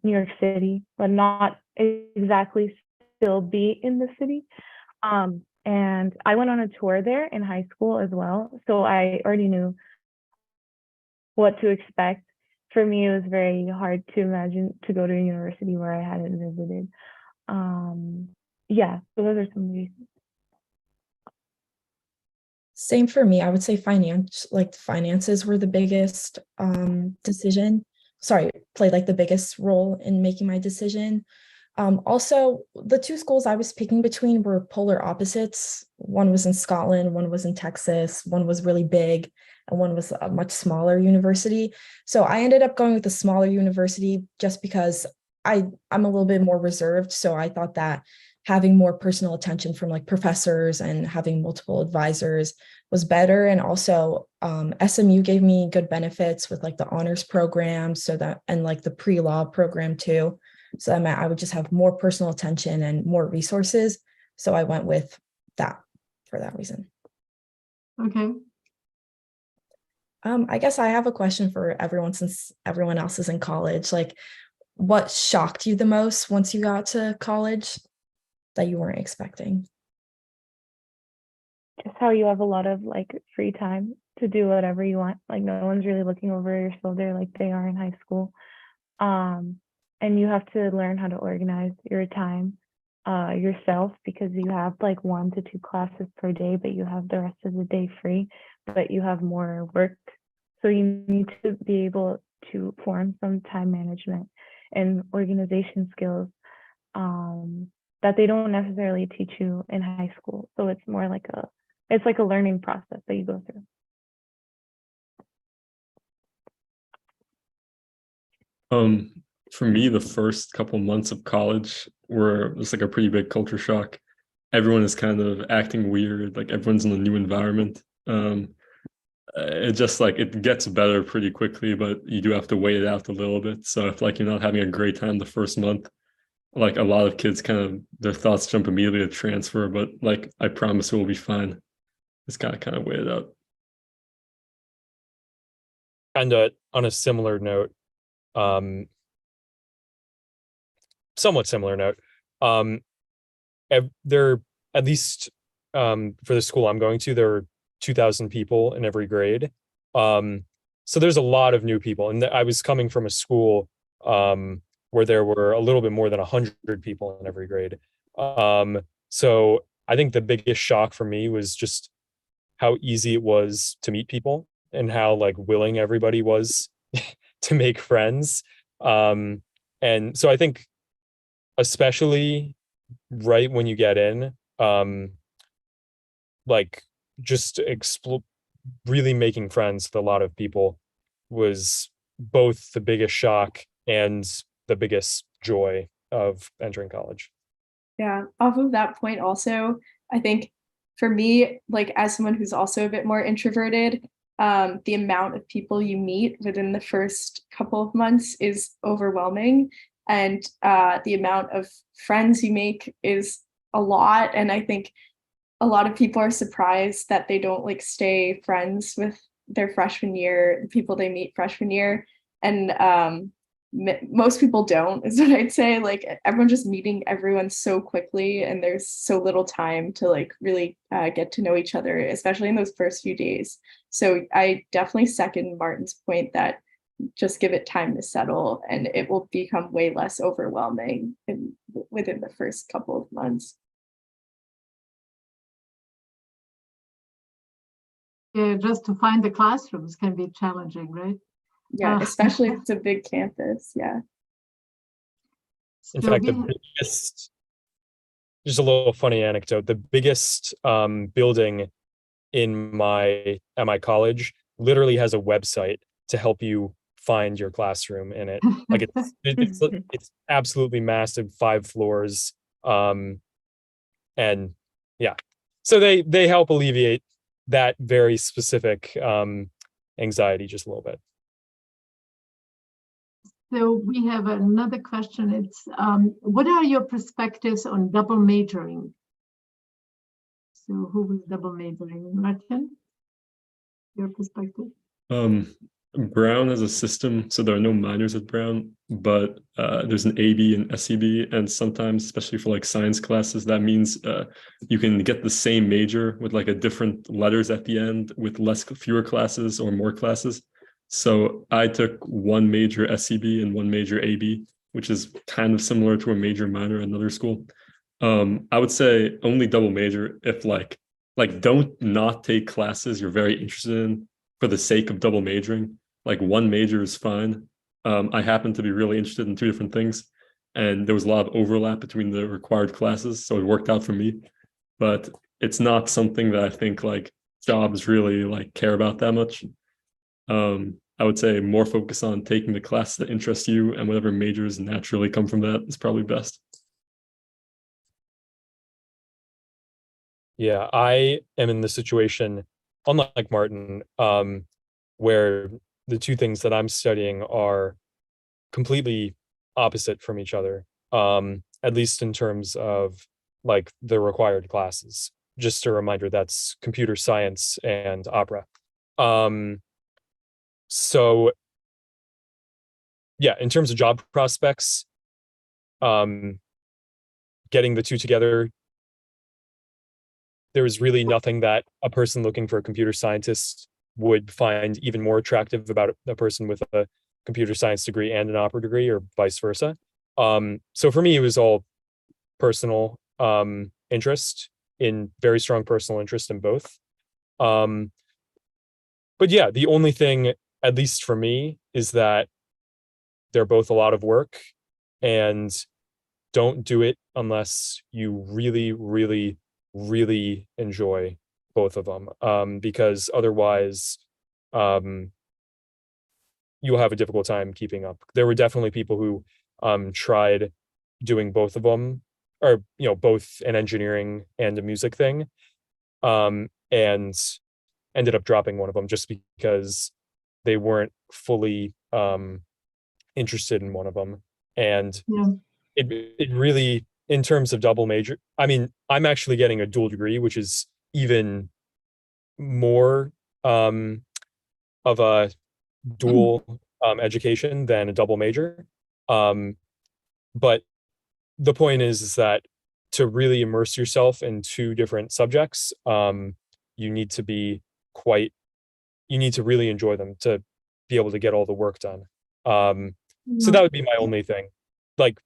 New York City, but not exactly still be in the city. And I went on a tour there in high school as well, so I already knew what to expect. For me, it was very hard to imagine to go to a university where I hadn't visited. Yeah, so those are some reasons. Same for me. I would say finances were the biggest decision. Sorry, played like the biggest role in making my decision. Also, the 2 schools I was picking between were polar opposites. One was in Scotland, one was in Texas, one was really big, and one was a much smaller university. So I ended up going with a smaller university just because I'm a little bit more reserved. So I thought that having more personal attention from like professors and having multiple advisors was better. And also SMU gave me good benefits with like the honors program, and like the pre-law program too. So that meant I would just have more personal attention and more resources. So I went with that for that reason. Okay. I guess I have a question for everyone, since everyone else is in college. Like, what shocked you the most once you got to college that you weren't expecting? Just how you have a lot of like free time to do whatever you want. Like no one's really looking over your shoulder like they are in high school. And you have to learn how to organize your time yourself, because you have like 1 to 2 classes per day, but you have the rest of the day free, but you have more work. So you need to be able to form some time management and organization skills that they don't necessarily teach you in high school. So it's more like a learning process that you go through. For me, the first couple months of college were just like a pretty big culture shock. Everyone is kind of acting weird, like everyone's in a new environment. It just like it gets better pretty quickly, but you do have to wait it out a little bit. So if like you're not having a great time the first month, like a lot of kids kind of their thoughts jump immediately to transfer, but like I promise it will be fine. Just kind of wait it out. And on a similar note, somewhat similar note, there, at least for the school I'm going to, there are 2,000 people in every grade. So there's a lot of new people, and I was coming from a school where there were a little bit more than 100 people in every grade. So I think the biggest shock for me was just how easy it was to meet people and how like willing everybody was to make friends. And so I think especially right when you get in, like just really making friends with a lot of people was both the biggest shock and the biggest joy of entering college. Yeah, off of that point also, I think for me, like as someone who's also a bit more introverted, the amount of people you meet within the first couple of months is overwhelming. And the amount of friends you make is a lot. And I think a lot of people are surprised that they don't like stay friends with their freshman year, people they meet freshman year. And most people don't, is what I'd say. Like everyone just meeting everyone so quickly, and there's so little time to like really get to know each other, especially in those first few days. So I definitely second Martin's point that just give it time to settle, and it will become way less overwhelming within the first couple of months. Yeah, just to find the classrooms can be challenging, right? Yeah, especially if it's a big campus. Yeah. In So fact, the biggest, just a little funny anecdote, the biggest building at my college literally has a website to help you find your classroom in it. Like it's absolutely massive, 5 floors. And yeah, so they help alleviate that very specific anxiety just a little bit. So we have another question. It's what are your perspectives on double majoring? So who was double majoring? Martin, your perspective? Brown has a system, so there are no minors at Brown, but there's an AB and SEB, and sometimes, especially for like science classes, that means you can get the same major with like a different letters at the end with fewer classes or more classes. So I took one major SEB and one major AB, which is kind of similar to a major minor at another school. I would say only double major if like don't not take classes you're very interested in for the sake of double majoring. Like one major is fine. I happen to be really interested in 2 different things, and there was a lot of overlap between the required classes, so it worked out for me. But it's not something that I think like jobs really like care about that much. I would say more focus on taking the class that interests you, and whatever majors naturally come from that is probably best. Yeah, I am in the situation, unlike Martin, where the 2 things that I'm studying are completely opposite from each other, at least in terms of like the required classes. Just a reminder, that's computer science and opera. So yeah, in terms of job prospects, getting the 2 together, there is really nothing that a person looking for a computer scientist would find even more attractive about a person with a computer science degree and an opera degree, or vice versa. So for me, it was all personal interest, in very strong personal interest in both. But yeah, the only thing, at least for me, is that they're both a lot of work, and don't do it unless you really, really, really enjoy both of them, because otherwise you'll have a difficult time keeping up. There were definitely people who tried doing both of them, or both an engineering and a music thing, and ended up dropping one of them just because they weren't fully interested in one of them. And Yeah. it really, in terms of double major, I mean, I'm actually getting a dual degree, which is even more of a dual education than a double major. But the point is that to really immerse yourself in 2 different subjects, you need to really enjoy them to be able to get all the work done. So that would be my only thing. Like,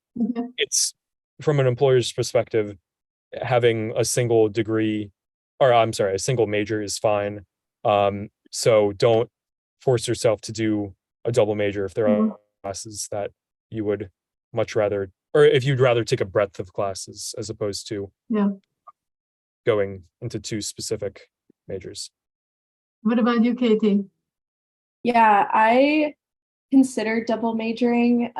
it's from an employer's perspective, having a single degree, or I'm sorry, a single major is fine. So don't force yourself to do a double major if there are classes that you would much rather, or if you'd rather take a breadth of classes as opposed to going into 2 specific majors. What about you, Katie? Yeah, I considered double majoring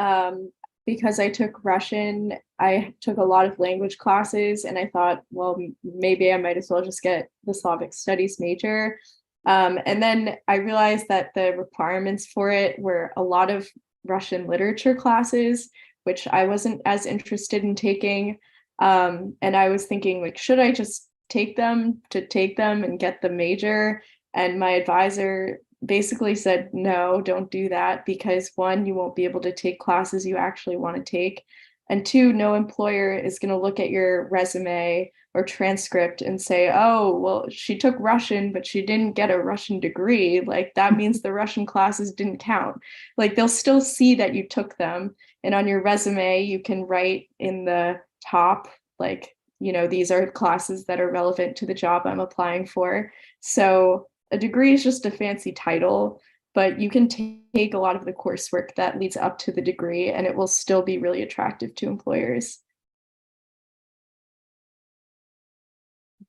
because I took Russian. I took a lot of language classes, and I thought, well, maybe I might as well just get the Slavic studies major. And then I realized that the requirements for it were a lot of Russian literature classes, which I wasn't as interested in taking. And I was thinking, like, should I just take them and get the major? And my advisor basically said, no, don't do that, because one, you won't be able to take classes you actually want to take. And two, no employer is going to look at your resume or transcript and say, oh, well, she took Russian, but she didn't get a Russian degree. Like, that means the Russian classes didn't count. Like, they'll still see that you took them. And on your resume, you can write in the top, like, you know, these are classes that are relevant to the job I'm applying for. So a degree is just a fancy title, but you can take a lot of the coursework that leads up to the degree, and it will still be really attractive to employers.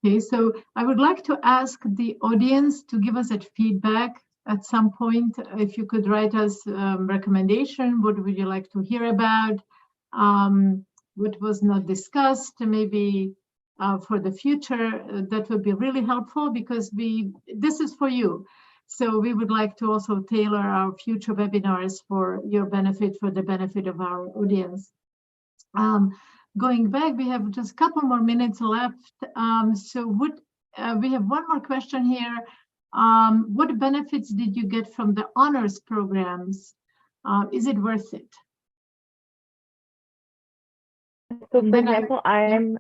Okay, so I would like to ask the audience to give us a feedback at some point. If you could write us recommendation, what would you like to hear about? What was not discussed, maybe for the future, that would be really helpful, because this is for you. So we would like to also tailor our future webinars for your benefit, for the benefit of our audience. Going back, we have just a couple more minutes left. So we have one more question here. What benefits did you get from the honors programs? Is it worth it? So for example, I'm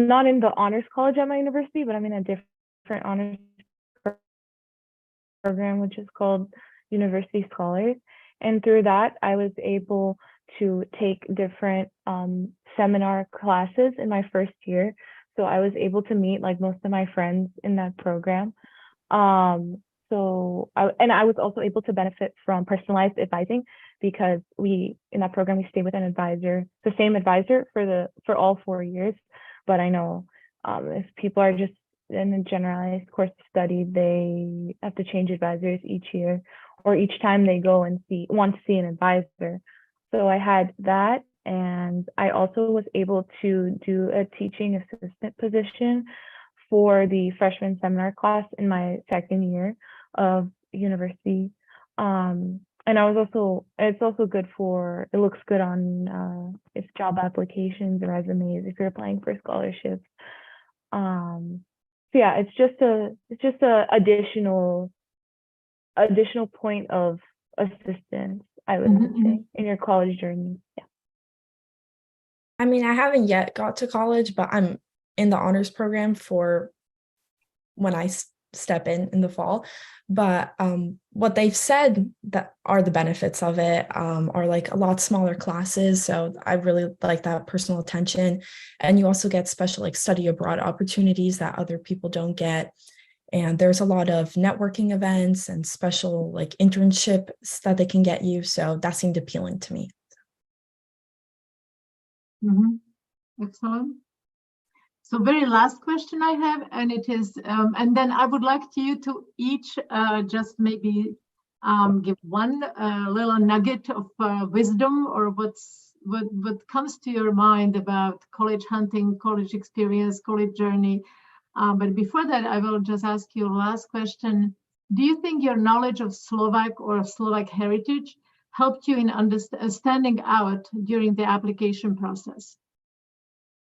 not in the honors college at my university, but I'm in a different honors program, which is called University Scholars. And through that, I was able to take different seminar classes in my first year. So I was able to meet like most of my friends in that program. I was also able to benefit from personalized advising, because in that program, we stay with an advisor, the same advisor for all 4 years. But I know if people are just in a generalized course of study, they have to change advisors each year, or each time they go and want to see an advisor. So I had that, and I also was able to do a teaching assistant position for the freshman seminar class in my second year of university. And it's also good it looks good on if job applications, resumes, if you're applying for scholarships. So yeah, it's just a additional point of assistance, I would say, in your college journey. Yeah. I mean, I haven't yet got to college, but I'm in the honors program for when I step in the fall. But what they've said that are the benefits of it are like a lot smaller classes. So I really like that personal attention. And you also get special like study abroad opportunities that other people don't get. And there's a lot of networking events and special like internships that they can get you. So that seemed appealing to me. Excellent. So very last question I have, and it is, and then I would like you to each just maybe give one little nugget of wisdom, or what comes to your mind about college hunting, college experience, college journey. But before that, I will just ask you a last question. Do you think your knowledge of Slovak or Slovak heritage helped you in standing out during the application process?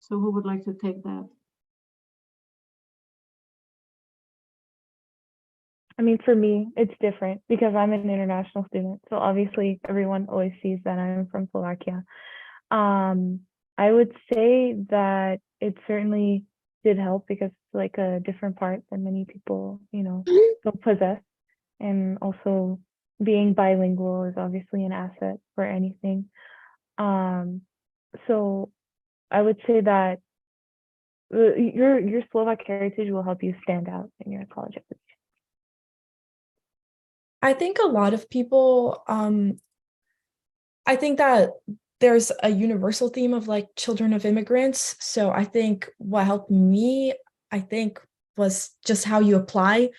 So who would like to take that? I mean, for me, it's different because I'm an international student. So obviously everyone always sees that I'm from Slovakia. I would say that it certainly did help, because it's like a different part that many people, don't possess. And also being bilingual is obviously an asset for anything. So I would say that your Slovak heritage will help you stand out in your college application. I think a lot of people, I think that there's a universal theme of like children of immigrants. So I think what helped me, was just how you apply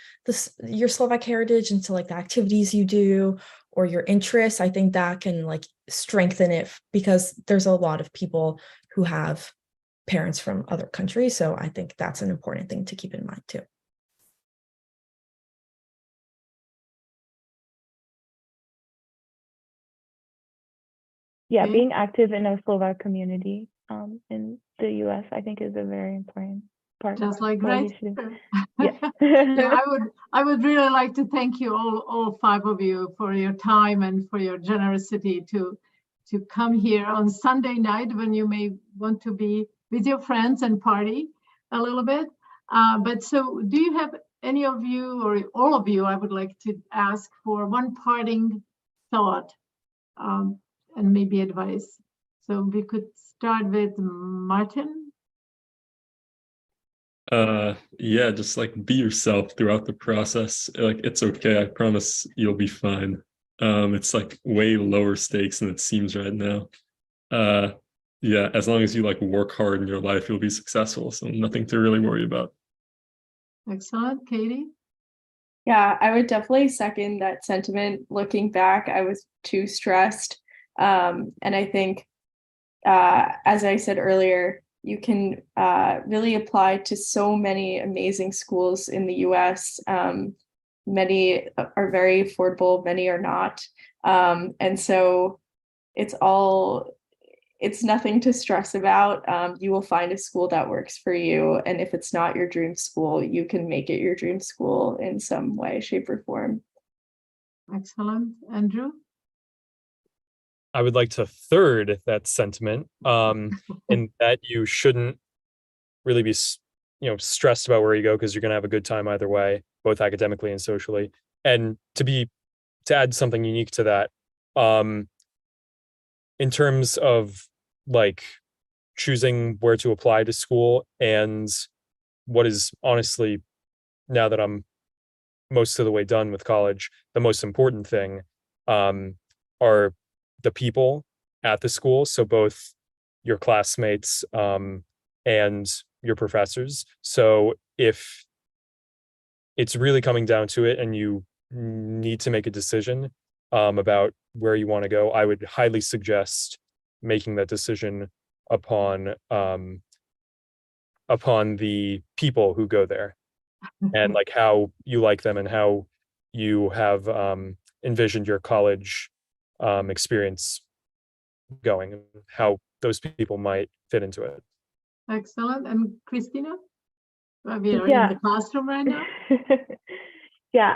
your Slovak heritage into like the activities you do or your interests. I think that can like strengthen it, because there's a lot of people who have parents from other countries. So I think that's an important thing to keep in mind too. Yeah, Okay. being active in a Slovak community in the US, I think, is a very important part. Just like what right you should do. here. Yeah. Yeah, I would really like to thank you all five of you for your time and for your generosity to come here on Sunday night when you may want to be with your friends and party a little bit. But so do you have any of you or all of you, I would like to ask for one parting thought and maybe advice. So we could start with Martin. Yeah, just like be yourself throughout the process. Like it's okay. I promise you'll be fine. It's like way lower stakes than it seems right now. Yeah, as long as you like work hard in your life, you'll be successful. So nothing to really worry about. Excellent. Katie? Yeah, I would definitely second that sentiment. Looking back, I was too stressed. And I think, as I said earlier, you can really apply to so many amazing schools in the US. Many are very affordable, many are not. And so it's nothing to stress about. You will find a school that works for you. And if it's not your dream school, you can make it your dream school in some way, shape, or form. Excellent. Andrew? I would like to third that sentiment, in that you shouldn't really be, stressed about where you go, because you're going to have a good time either way, both academically and socially. And to add something unique to that, in terms of like choosing where to apply to school, and what is honestly, now that I'm most of the way done with college, the most important thing are the people at the school. So both your classmates and your professors. So if it's really coming down to it and you need to make a decision about where you want to go, I would highly suggest making that decision upon the people who go there, and like how you like them and how you have envisioned your college experience going, and how those people might fit into it. Excellent. And Christina? We are Yeah. in the classroom right now. Yeah,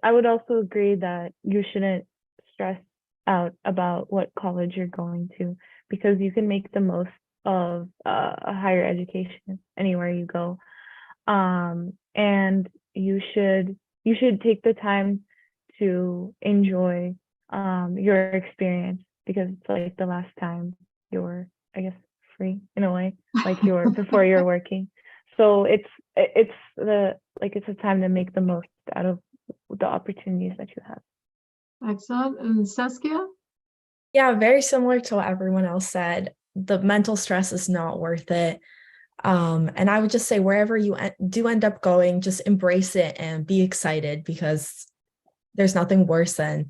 I would also agree that you shouldn't stress out about what college you're going to, because you can make the most of a higher education anywhere you go. And you should take the time to enjoy your experience, because it's like the last time you're, I guess, free in a way, like you're before you're working. So it's a time to make the most out of the opportunities that you have. Excellent. And Saskia? Yeah, very similar to what everyone else said. The mental stress is not worth it. And I would just say wherever you do end up going, just embrace it and be excited, because there's nothing worse than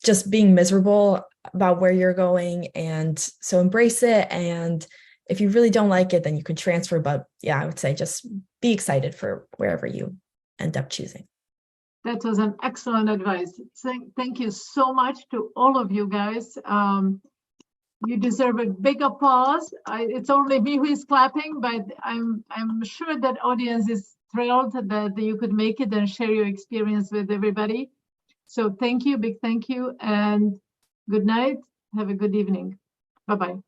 just being miserable about where you're going. And so embrace it. And if you really don't like it, then you can transfer. But yeah, I would say just be excited for wherever you end up choosing. That was an excellent advice. Thank you so much to all of you guys. You deserve a big applause. It's only me who is clapping, but I'm sure that audience is thrilled that you could make it and share your experience with everybody. So thank you, big thank you, and good night. Have a good evening. Bye-bye.